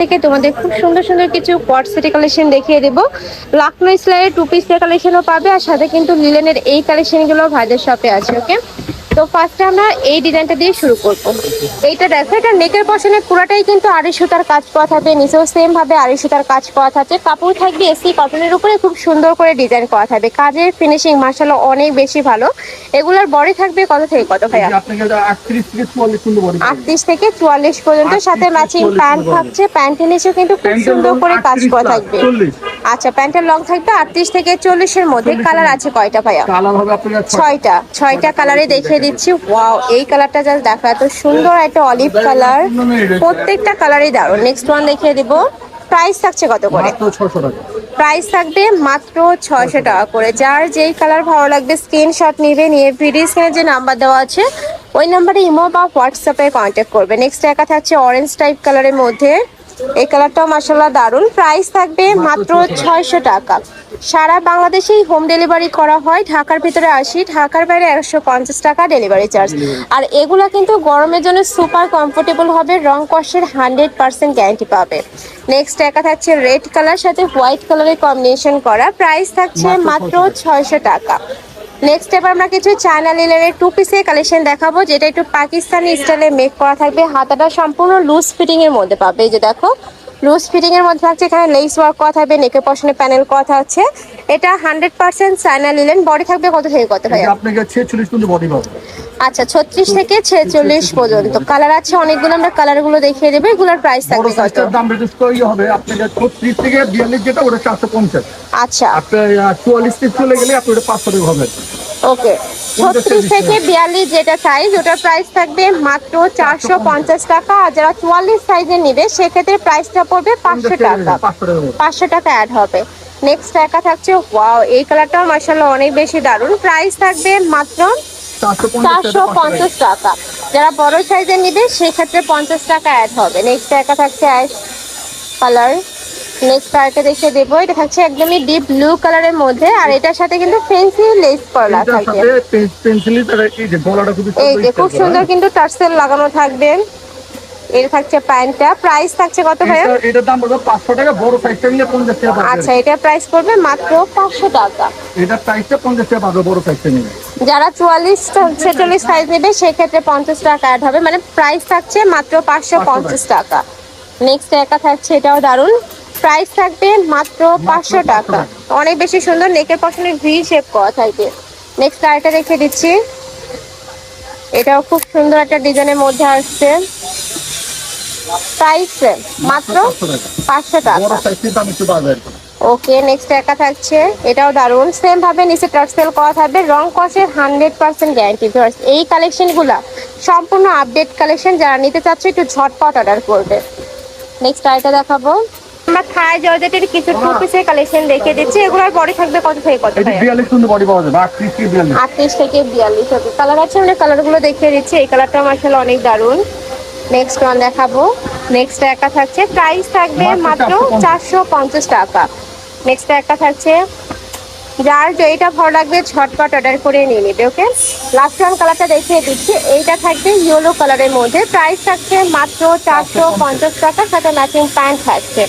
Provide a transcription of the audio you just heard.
থেকে তোমাদের খুব সুন্দর সুন্দর কিছু কট সেটের কালেকশন দেখিয়ে দেবো। লাখনো স্টাইলের টু পিসের কালেকশনও পাবে, আর সাথে কিন্তু লিলেনের এই কালেকশনগুলো ভাইদের শপে আছে। ওকে, তো ফার্স্টে আমরা এই ডিজাইনটা দিয়ে শুরু করব। এইটা দেখো, এটা নেকের পশনে পুরাটাই কিন্তু আড়ি সুতার কাজ করা থাকবে, নিচেও সেম ভাবে আড়ি সুতার কাজ করা থাকবে। কাপড় থাকবে এসি কটনের উপরে, খুব সুন্দর করে ডিজাইন করা থাকবে। কাজের ফিনিশিং মাশাআল্লাহ অনেক বেশি ভালো। এগুলোর বডি থাকবে কত থেকে কত ভাইয়া? 38 থেকে 44 পর্যন্ত, সাথে ম্যাচিং প্যান্ট থাকছে। প্যান্টের নিচেও কিন্তু খুব সুন্দর করে কাজ করা থাকবে। আচ্ছা, প্যান্টের লং থাকবে 38 থেকে 40 এর মধ্যে। কালার আছে কয়টা ভাইয়া? কালার হবে আপনাদের 6টা কালারে দেখিয়ে দিচ্ছি। ওয়াও, এই কালারটা জাস্ট দেখো, এত সুন্দর একটা অলিভ কালার, প্রত্যেকটা কালারই দারুণ। নেক্সট ওয়ান দেখিয়ে দিব। প্রাইস থাকছে কত করে? মাত্র 600 টাকা। প্রাইস থাকবে মাত্র 600 টাকা করে। যার যেই কালার ভালো লাগবে স্ক্রিনশট নিবে, নিয়ে ভিডিও স্ক্রিনে যে নাম্বার দেওয়া আছে ওই নাম্বারে ইমো বা হোয়াটসঅ্যাপে কন্ট্যাক্ট করবে। নেক্সট একা থাকছে অরেঞ্জ টাইপ কালারের মধ্যে। এই কালারটাও মাশাআল্লাহ দারুণ। প্রাইস থাকবে মাত্র 600 টাকা। সারা বাংলাদেশেই হোম ডেলিভারি করা হয়। ঢাকার ভিতরে 80, ঢাকার বাইরে 150 টাকা ডেলিভারি চার্জ। আর এগুলা কিন্তু গরমের জন্য সুপার কমফোর্টেবল হবে, রং কষের 100% গ্যারান্টি পাবে। নেক্সট একা থাকছে রেড কালার সাথে হোয়াইট কালারের কম্বিনেশন করা। প্রাইস থাকছে মাত্র 600 টাকা। নেক্সট এবার আমরা কিছু চায়না লিলেনের টু পিসের কালেকশন দেখাবো, যেটা একটু পাকিস্তানি স্টাইলে মেক করা থাকবে। হাতাটা সম্পূর্ণ লুজ ফিটিং এর মধ্যে পাবে। এই যে দেখো, লুজ ফিটিং এর মধ্যে থাকছে। এখানে লেস ওয়ার্ক করা থাকবে, নেকের পশনে প্যানেল করা থাকছে। এটা 100% চায়না লিলেন। বডি থাকবে কত থেকে কত ভাই? আপনাকে 46 পর্যন্ত বডি পাবে। আচ্ছা, 36 থেকে 46 পর্যন্ত। কালার আছে অনেকগুলো, আমরা কালারগুলো দেখিয়ে দেবো। এগুলোর প্রাইস থাকবে কত? দাম রেজিস্ট করাই হবে আপনাকে 36 থেকে 42 যেটা ওটা 450। আচ্ছা, আপনার 44 থেকে চলে গেলে আপনি ওটা 500 টাকা হবে। ওকে। 36 থেকে 42 যেটা সাইজ, ওটার প্রাইস থাকবে মাত্র 450 টাকা। আর যারা 44 সাইজের নিবে সেক্ষেত্রে প্রাইসটা পড়বে 500 টাকা। 500 টাকা অ্যাড হবে। নেক্সট একা থাকছে, ওয়াও, এই কালারটাও মাশাআল্লাহ অনেক বেশি দারুণ। প্রাইস থাকবে মাত্র 450 টাকা। যারা বড় সাইজের নিবে সেক্ষেত্রে 50 টাকা অ্যাড হবে। নেক্সট একা থাকছে অ্যাশ কালার। নেক্সট আরেকটা দেখিয়ে দেবো। এটা থাকছে একদমই ডিপ ব্লু কালারের মধ্যে, আর এটার সাথে কিন্তু ফেন্সি লেস করা থাকবে। এই যে খুব সুন্দর কিন্তু টার্সেল লাগানো থাকবে। এর থাকছে প্যান্টটা। প্রাইস থাকছে কত ভাই? এটার দাম পড়বে 500 টাকা, বড় সাইজটা নিলে 50 টাকা পাবে। আচ্ছা, এটা প্রাইস পড়বে মাত্র 500 টাকা। এটার প্রাইসটা 50 টাকা পাবে বড় সাইজটা নিলে। যারা 44-46 সাইজ নেবে সেক্ষেত্রে 50 টাকা অ্যাড হবে, মানে প্রাইস থাকছে মাত্র 550 টাকা। নেক্সট একা থাকছে, এটাও দারুণ। প্রাইস থাকবে মাত্র 500 টাকা। অনেক বেশি সুন্দর, নেকের পশনে ভি শেপ করা থাকবে। নেক্সট আরেকটা রেখে দিচ্ছি। এটাও খুব সুন্দর একটা ডিজাইনের মধ্যে আসছে। প্রাইস মাত্র 500 টাকা। বড় সাইজের দাম একটু বাড়বে। ওকে, নেক্সট একা থাকছে, এটাও দারুণ। সেম ভাবে নিচে টার্সেল করা থাকবে, রং কষের 100% গ্যারান্টি। এই কালেকশনগুলো সম্পূর্ণ আপডেট কালেকশন। যারা নিতে চাচ্ছে একটু ঝটপট অর্ডার করবে। নেক্সট আরেকটা দেখাবো। আমরা থাই জর্জেটের কিছু টু পিসের কালেকশন দেখিয়ে দিচ্ছি। এগুলোর বডি থাকবে কত থেকে কত? এটা 42 পর্যন্ত বডি পাওয়া যাবে। 38 থেকে 42। 38 থেকে 42। ওকে, কালার আছে, আমরা কালারগুলো দেখিয়ে দিচ্ছি। এই কালারটা মাশাআল্লাহ অনেক দারুণ। নেক্সট ওয়ান দেখাবো। নেক্সট একা থাকছে, প্রাইস থাকবে মাত্র 450 টাকা। নেক্সট একটা থাকছে, যার যেটা ভালো লাগবে ঝটপট অর্ডার করে নিয়ে নেবে। ওকে, লাস্ট ওয়ান কালারটা দেখিয়ে দিচ্ছি। এইটা থাকবে ইয়েলো কালারের মধ্যে। প্রাইস থাকছে মাত্র 450 টাকা, সাথে ম্যাচিং প্যান্ট থাকছে।